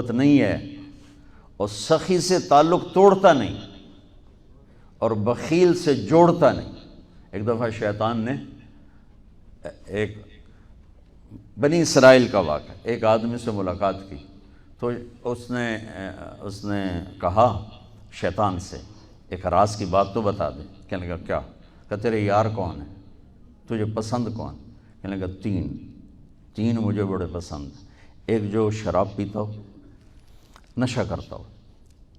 محبت نہیں ہے اور سخی سے تعلق توڑتا نہیں اور بخیل سے جوڑتا نہیں۔ ایک دفعہ شیطان نے ایک بنی اسرائیل کا واقعہ، ایک آدمی سے ملاقات کی تو اس نے کہا شیطان سے ایک راز کی بات تو بتا دے۔ کہنے لگا کیا؟ کہ تیرے یار کون ہیں، تجھے پسند کون؟ کہنے لگا تین مجھے بڑے پسند ہیں، ایک جو شراب پیتا ہو، نشہ کرتا ہو،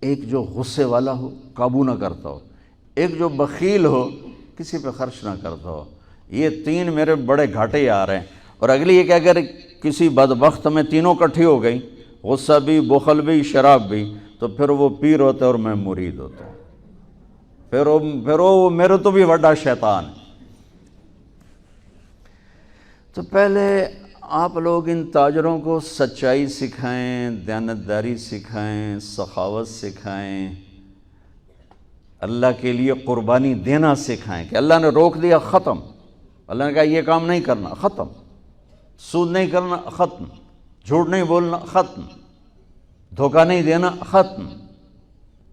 ایک جو غصے والا ہو، قابو نہ کرتا ہو، ایک جو بخیل ہو، کسی پہ خرچ نہ کرتا ہو۔ یہ تین میرے بڑے گھاٹے آ رہے ہیں۔ اور اگلی یہ کہ اگر کسی بدبخت میں تینوں کٹھی ہو گئی، غصہ بھی، بخل بھی، شراب بھی، تو پھر وہ پیر ہوتا ہے اور میں مرید ہوتا ہوں، پھر وہ میرے تو بھی بڑا شیطان ہے۔ تو پہلے آپ لوگ ان تاجروں کو سچائی سکھائیں، دیانتداری سکھائیں، سخاوت سکھائیں، اللہ کے لیے قربانی دینا سکھائیں کہ اللہ نے روک دیا، ختم۔ اللہ نے کہا یہ کام نہیں کرنا، ختم۔ سود نہیں کرنا، ختم۔ جھوٹ نہیں بولنا، ختم۔ دھوکہ نہیں دینا، ختم۔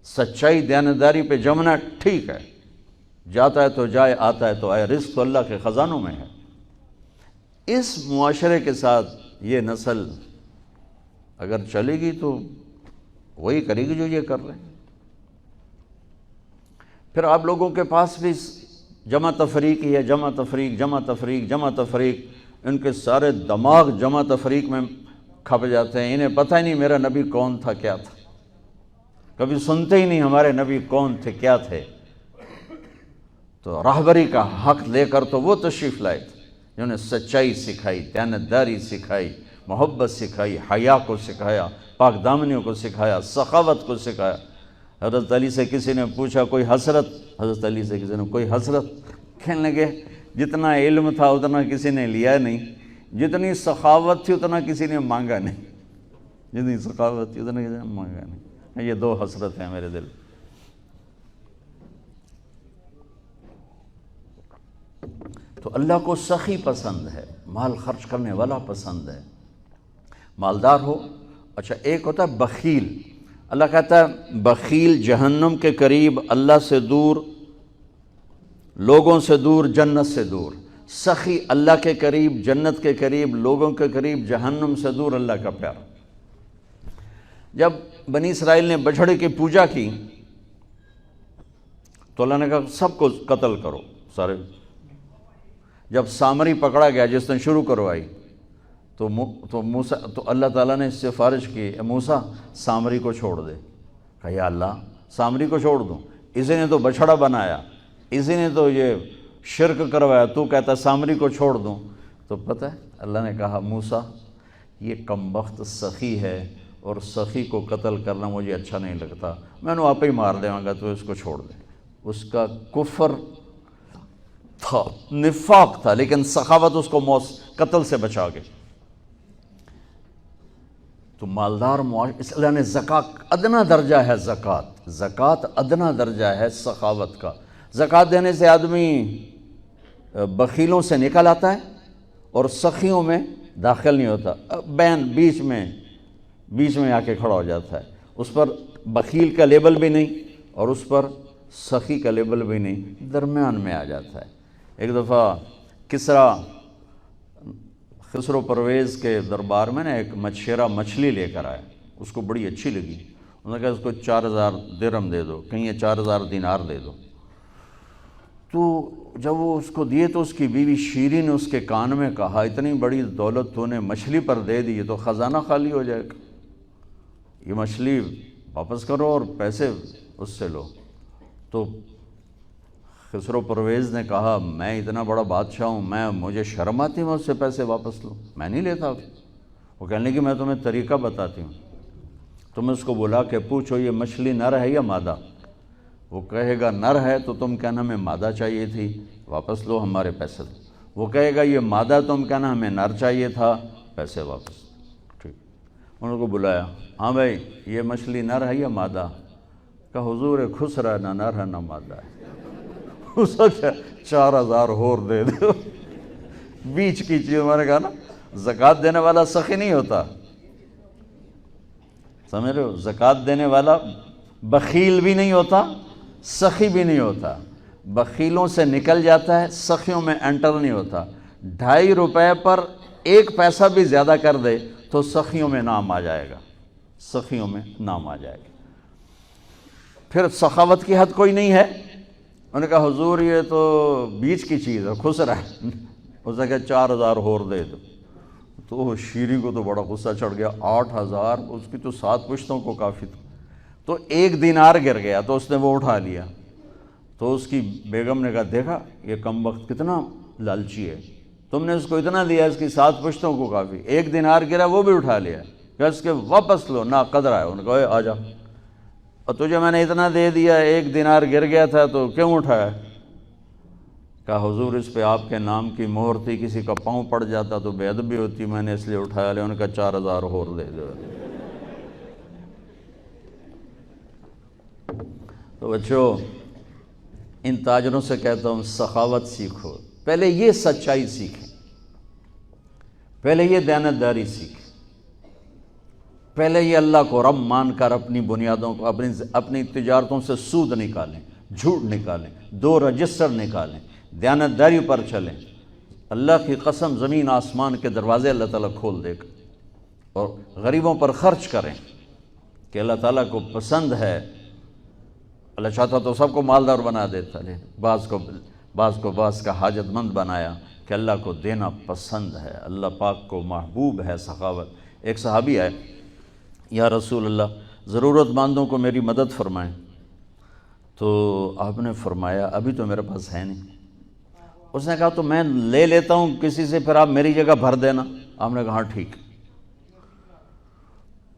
سچائی دیانتداری پہ جمنا ٹھیک ہے، جاتا ہے تو جائے، آتا ہے تو آئے، رزق تو اللہ کے خزانوں میں ہے۔ اس معاشرے کے ساتھ یہ نسل اگر چلے گی تو وہی کرے گی جو یہ کر رہے ہیں۔ پھر آپ لوگوں کے پاس بھی جمع تفریق ہی ہے، جمع تفریق، جمع تفریق، جمع تفریق۔ ان کے سارے دماغ جمع تفریق میں کھپ جاتے ہیں، انہیں پتہ ہی نہیں میرا نبی کون تھا، کیا تھا، کبھی سنتے ہی نہیں ہمارے نبی کون تھے، کیا تھے۔ تو راہبری کا حق لے کر تو وہ تشریف لائے تھے جنہوں نے سچائی سکھائی، دیانتداری سکھائی، محبت سکھائی، حیا کو سکھایا، پاک دامنیوں کو سکھایا، سخاوت کو سکھایا۔ حضرت علی سے کسی نے پوچھا کوئی حسرت، حضرت علی سے کسی نے کوئی حسرت، کہنے لگے جتنا علم تھا اتنا کسی نے لیا نہیں، جتنی سخاوت تھی اتنا کسی نے مانگا نہیں، جتنی سخاوت تھی اتنا کسی نے مانگا نہیں۔ یہ دو حسرت ہیں میرے دل۔ تو اللہ کو سخی پسند ہے، مال خرچ کرنے والا پسند ہے، مالدار ہو۔ اچھا ایک ہوتا ہے بخیل، اللہ کہتا ہے بخیل جہنم کے قریب، اللہ سے دور، لوگوں سے دور، جنت سے دور۔ سخی اللہ کے قریب، جنت کے قریب، لوگوں کے قریب، جہنم سے دور، اللہ کا پیار۔ جب بنی اسرائیل نے بچھڑے کی پوجا کی تو اللہ نے کہا سب کو قتل کرو، سارے۔ جب سامری پکڑا گیا جس نے شروع کروائی تو موسیٰ تو اللہ تعالیٰ نے اس سے سفارش کی، اے موسیٰ سامری کو چھوڑ دے۔ کہا یا اللہ سامری کو چھوڑ دوں؟ اسی نے تو بچھڑا بنایا، اسی نے تو یہ شرک کروایا، تو کہتا سامری کو چھوڑ دوں؟ تو پتہ ہے اللہ نے کہا موسیٰ یہ کمبخت سخی ہے اور سخی کو قتل کرنا مجھے اچھا نہیں لگتا، میں نے آپ ہی مار دے گا، تو اس کو چھوڑ دے۔ اس کا کفر تھا، نفاق تھا، لیکن سخاوت اس کو قتل سے بچا گئی۔ تو مالدار اس اللہ نے زکوٰۃ ادنا درجہ ہے، زکوٰۃ ادنا درجہ ہے سخاوت کا۔ زکوٰۃ دینے سے آدمی بخیلوں سے نکل آتا ہے اور سخیوں میں داخل نہیں ہوتا، بیچ میں آ کے کھڑا ہو جاتا ہے۔ اس پر بخیل کا لیبل بھی نہیں اور اس پر سخی کا لیبل بھی نہیں، درمیان میں آ جاتا ہے۔ ایک دفعہ خسرو پرویز کے دربار میں ایک مچھیرا مچھلی لے کر آیا، اس کو بڑی اچھی لگی، انہوں نے کہا اس کو 4000 درہم دے دو، کہیں 4000 دینار دے دو۔ تو جب وہ اس کو دیے تو اس کی بیوی شیری نے اس کے کان میں کہا اتنی بڑی دولت تو نے مچھلی پر دے دی، تو خزانہ خالی ہو جائے گا، یہ مچھلی واپس کرو اور پیسے اس سے لو۔ تو خسرو پرویز نے کہا میں اتنا بڑا بادشاہ ہوں، مجھے شرم آتی میں اس سے پیسے واپس لوں، میں نہیں لیتا۔ وہ کہنے لگی میں تمہیں طریقہ بتاتی ہوں، تم اس کو بلا کے پوچھو یہ مچھلی نر ہے یا مادہ، وہ کہے گا نر ہے تو تم کہنا ہمیں مادہ چاہیے تھی، واپس لو ہمارے پیسے دو۔ وہ کہے گا یہ مادہ، تم کہنا ہمیں نر چاہیے تھا، پیسے واپس۔ ٹھیک، انہوں کو بلایا، ہاں بھائی یہ مچھلی نر ہے یا مادہ؟ کہا حضور خسرا نہ نر ہے نہ مادہ ہے۔ اس کو 4000 اور دے دو، بیچ کی چیز۔ میں نے کہا نا زکوٰۃ دینے والا سخی نہیں ہوتا۔ سمجھ رہے ہو؟ زکوٰۃ دینے والا بخیل بھی نہیں ہوتا، سخی بھی نہیں ہوتا، بخیلوں سے نکل جاتا ہے، سخیوں میں انٹر نہیں ہوتا۔ 2.5 روپے پر 1 پیسہ بھی زیادہ کر دے تو سخیوں میں نام آ جائے گا، سخیوں میں نام آ جائے گا۔ پھر سخاوت کی حد کوئی نہیں ہے۔ انہوں نے کہا حضور یہ تو بیچ کی چیز ہے، خسرا ہے۔ اس نے کہا 4,000 اور دے دو۔ تو شیریں کو تو بڑا غصہ چڑھ گیا، 8,000، اس کی تو 7 پشتوں کو کافی تھا۔ تو 1 دینار گر گیا تو اس نے وہ اٹھا لیا۔ تو اس کی بیگم نے کہا دیکھا یہ کم وقت کتنا لالچی ہے، تم نے اس کو اتنا دیا، اس کی 7 پشتوں کو کافی، 1 دینار گرا وہ بھی اٹھا لیا، کہ اس کے واپس لو، نا قدر ہے۔ انہوں نے کہا آ جا، اور تجھے میں نے اتنا دے دیا، 1 دینار گر گیا تھا تو کیوں اٹھایا؟ کہا حضور اس پہ آپ کے نام کی مہر تھی، کسی کا پاؤں پڑ جاتا تو بے ادبی ہوتی، میں نے اس لیے اٹھایا لیا۔ انہوں نے کہا 4,000 اور دے دو۔ تو بچوں ان تاجروں سے کہتا ہوں سخاوت سیکھو، پہلے یہ سچائی سیکھیں، پہلے یہ دیانتداری سیکھیں، پہلے یہ اللہ کو رب مان کر اپنی بنیادوں کو، اپنی تجارتوں سے سود نکالیں، جھوٹ نکالیں، 2 رجسٹر نکالیں، دیانتداری پر چلیں۔ اللہ کی قسم زمین آسمان کے دروازے اللہ تعالیٰ کھول دے گا، اور غریبوں پر خرچ کریں کہ اللہ تعالیٰ کو پسند ہے۔ اللہ چاہتا تو سب کو مالدار بنا دیتا، لیکن بعض کا حاجت مند بنایا کہ اللہ کو دینا پسند ہے، اللہ پاک کو محبوب ہے سخاوت۔ ایک صحابی آئے، یا رسول اللہ ضرورت مندوں کو میری مدد فرمائیں۔ تو آپ نے فرمایا ابھی تو میرے پاس ہے نہیں۔ اس نے کہا تو میں لے لیتا ہوں کسی سے، پھر آپ میری جگہ بھر دینا۔ آپ نے کہا ہاں ٹھیک۔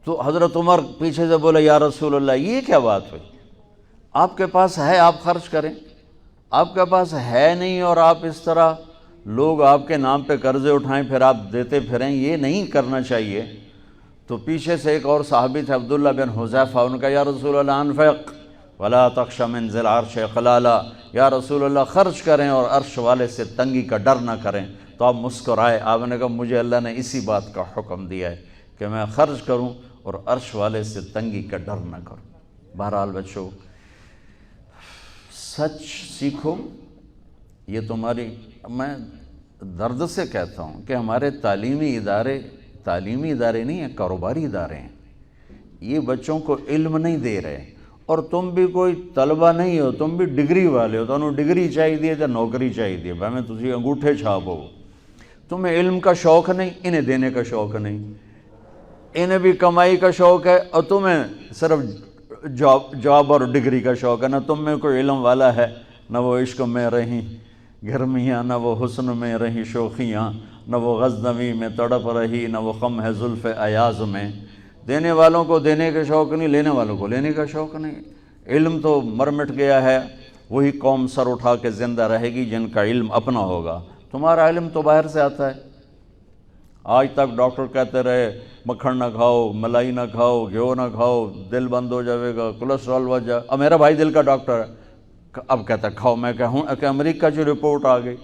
تو حضرت عمر پیچھے سے بولے یا رسول اللہ یہ کیا بات ہوئی؟ آپ کے پاس ہے آپ خرچ کریں، آپ کے پاس ہے نہیں اور آپ اس طرح لوگ آپ کے نام پہ قرضے اٹھائیں پھر آپ دیتے پھریں، یہ نہیں کرنا چاہیے۔ تو پیچھے سے ایک اور صحابی تھے عبداللہ بن حذیفہ، ان کا یا رسول اللہ انفق ولا تخش من ذی العرش خلالا، یا رسول اللہ خرچ کریں اور عرش والے سے تنگی کا ڈر نہ کریں۔ تو آپ مسکرائے، آپ نے کہا مجھے اللہ نے اسی بات کا حکم دیا ہے کہ میں خرچ کروں اور عرش والے سے تنگی کا ڈر نہ کروں۔ بہرحال بچوں سچ سیکھو، یہ تمہاری، میں درد سے کہتا ہوں کہ ہمارے تعلیمی ادارے نہیں ہیں، کاروباری ادارے ہیں۔ یہ بچوں کو علم نہیں دے رہے، اور تم بھی کوئی طلبہ نہیں ہو، تم بھی ڈگری والے ہو، تو انہوں ڈگری چاہیے تو نوکری چاہیے، بھائی میں تجھے انگوٹھے چھاپ ہو۔ تمہیں علم کا شوق نہیں، انہیں دینے کا شوق نہیں، انہیں بھی کمائی کا شوق ہے اور تمہیں صرف جاب اور ڈگری کا شوق ہے۔ نہ تم میں کوئی علم والا ہے، نہ وہ عشق میں رہیں گرمیاں، نہ وہ حسن میں رہیں شوخیاں، نہ وہ غزنوی میں تڑپ رہی، نہ وہ خم ہے زلف ایاز میں۔ دینے والوں کو دینے کا شوق نہیں، لینے والوں کو لینے کا شوق نہیں۔ علم تو مر مٹ گیا ہے، وہی قوم سر اٹھا کے زندہ رہے گی جن کا علم اپنا ہوگا۔ تمہارا علم تو باہر سے آتا ہے۔ آج تک ڈاکٹر کہتے رہے مکھن نہ کھاؤ، ملائی نہ کھاؤ، گھیو نہ کھاؤ، دل بند ہو جائے گا، کولیسٹرول بڑھ جائے۔ اب میرا بھائی دل کا ڈاکٹر ہے، اب کہتا ہے کھاؤ۔ میں کہوں کہ امریکہ کی رپورٹ آ گئی،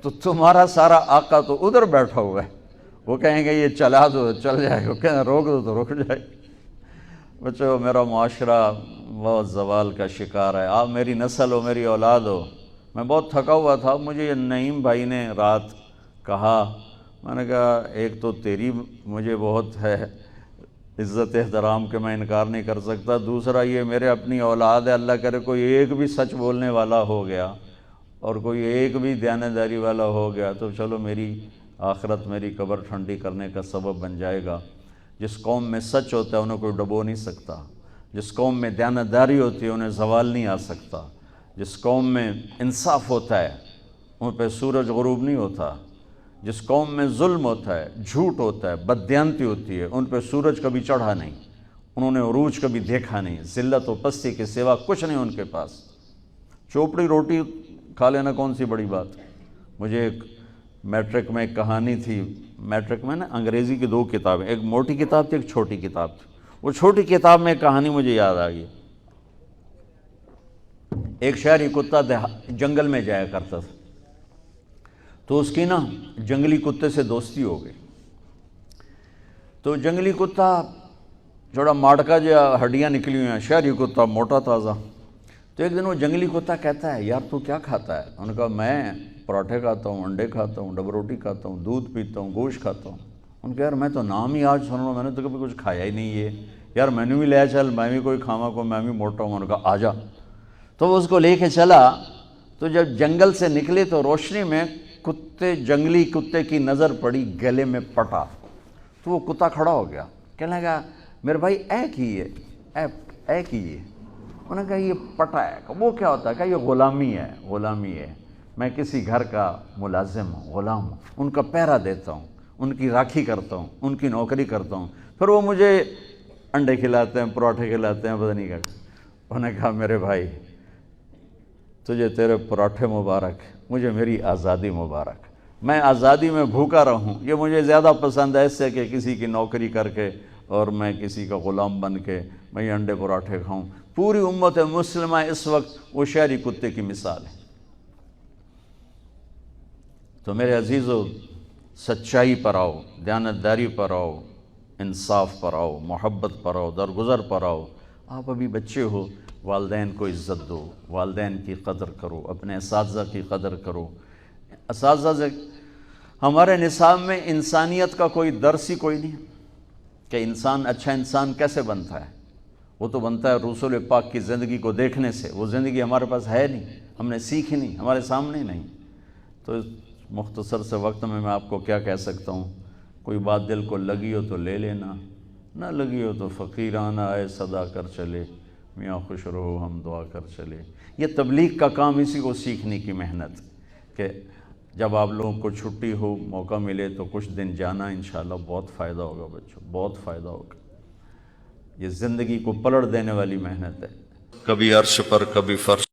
تو تمہارا سارا آقا تو ادھر بیٹھا ہوا ہے، وہ کہیں گے یہ چلا دو چل جائے گا، وہ کہیں روک دو تو رک جائے۔ بچوں میرا معاشرہ بہت زوال کا شکار ہے، آپ میری نسل ہو، میری اولاد ہو۔ میں بہت تھکا ہوا تھا، مجھے یہ نعیم بھائی نے رات کہا، میں نے کہا ایک تو تیری مجھے بہت ہے عزت احترام کہ میں انکار نہیں کر سکتا، دوسرا یہ میرے اپنی اولاد ہے، اللہ کرے کوئی ایک بھی سچ بولنے والا ہو گیا اور کوئی ایک بھی دیانتداری والا ہو گیا تو چلو میری آخرت، میری قبر ٹھنڈی کرنے کا سبب بن جائے گا۔ جس قوم میں سچ ہوتا ہے انہیں کوئی ڈبو نہیں سکتا، جس قوم میں دیانتداری ہوتی ہے انہیں زوال نہیں آ سکتا، جس قوم میں انصاف ہوتا ہے ان پہ سورج غروب نہیں ہوتا، جس قوم میں ظلم ہوتا ہے، جھوٹ ہوتا ہے، بددیانتی ہوتی ہے، ان پہ سورج کبھی چڑھا نہیں، انہوں نے عروج کبھی دیکھا نہیں، ذلت و پستی کے سوا کچھ نہیں ان کے پاس۔ چوپڑی روٹی کھا لینا کون سی بڑی بات۔ مجھے ایک میٹرک میں ایک کہانی تھی، میٹرک میں نا انگریزی کی 2 کتابیں، ایک موٹی کتاب تھی ایک چھوٹی کتاب تھی، وہ چھوٹی کتاب میں ایک کہانی مجھے یاد آ گئی۔ ایک شہری کتا جنگل میں جایا کرتا تھا، تو اس کی نا جنگلی کتے سے دوستی ہو گئی، تو جنگلی کتا جوڑا ماڑکا جو ہڈیاں نکلی ہوئی ہیں، شہری کتا موٹا تازہ. تو ایک دن وہ جنگلی کتا کہتا ہے یار تو کیا کھاتا ہے؟ انہوں نے کہا میں پراٹھے کھاتا ہوں، انڈے کھاتا ہوں، ڈبل روٹی کھاتا ہوں، دودھ پیتا ہوں، گوشت کھاتا ہوں. ان نے کہا یار میں تو نام ہی آج سن رہا ہوں، میں نے تو کبھی کچھ کھایا ہی نہیں ہے یار، میں نے بھی لے چل، میں بھی کوئی کھاوا کو، میں بھی موٹا ہوں. انہوں نے کہا آ جا. تو وہ اس کو لے کے چلا. تو جب جنگل سے نکلے تو روشنی میں جنگلی کتے کی نظر پڑی گلے میں پٹا. تو وہ کتا کھڑا ہو گیا، کہنے لگا میرے بھائی اے کی ہے. انہوں نے کہا یہ پٹا ہے. وہ کیا ہوتا ہے؟ کہ یہ غلامی ہے. میں کسی گھر کا ملازم ہوں، غلام ہوں، ان کا پہرا دیتا ہوں، ان کی راکھی کرتا ہوں، ان کی نوکری کرتا ہوں، پھر وہ مجھے انڈے کھلاتے ہیں، پراٹھے کھلاتے ہیں، پتہ نہیں کیا. انہوں نے کہا میرے بھائی تجھے تیرے پراٹھے مبارک، مجھے میری آزادی مبارک. میں آزادی میں بھوکا رہوں یہ مجھے زیادہ پسند ہے اس سے کہ کسی کی نوکری کر کے اور میں کسی کا غلام بن کے میں یہ انڈے پراٹھے کھاؤں. پوری امت مسلمہ اس وقت وہ شہری کتے کی مثال ہے. تو میرے عزیزو، سچائی پر آؤ، دیانتداری پر آؤ، انصاف پر آؤ، محبت پر آؤ، درگزر پر آؤ. آپ ابھی بچے ہو، والدین کو عزت دو، والدین کی قدر کرو، اپنے اساتذہ کی قدر کرو. اساتذہ سے ہمارے نصاب میں انسانیت کا کوئی درس ہی کوئی نہیں کہ انسان اچھا انسان کیسے بنتا ہے. وہ تو بنتا ہے رسول پاک کی زندگی کو دیکھنے سے. وہ زندگی ہمارے پاس ہے نہیں، ہم نے سیکھی نہیں، ہمارے سامنے نہیں. تو مختصر سے وقت میں آپ کو کیا کہہ سکتا ہوں. کوئی بات دل کو لگی ہو تو لے لینا، نہ لگی ہو تو فقیرانہ آئے صدا کر چلے، میاں خوش رہو ہم دعا کر چلے. یہ تبلیغ کا کام اسی کو سیکھنے کی محنت کہ جب آپ لوگوں کو چھٹی ہو، موقع ملے تو کچھ دن جانا، انشاءاللہ بہت فائدہ ہوگا بچوں، بہت فائدہ ہوگا. یہ زندگی کو پلٹ دینے والی محنت ہے. کبھی عرش پر کبھی فرش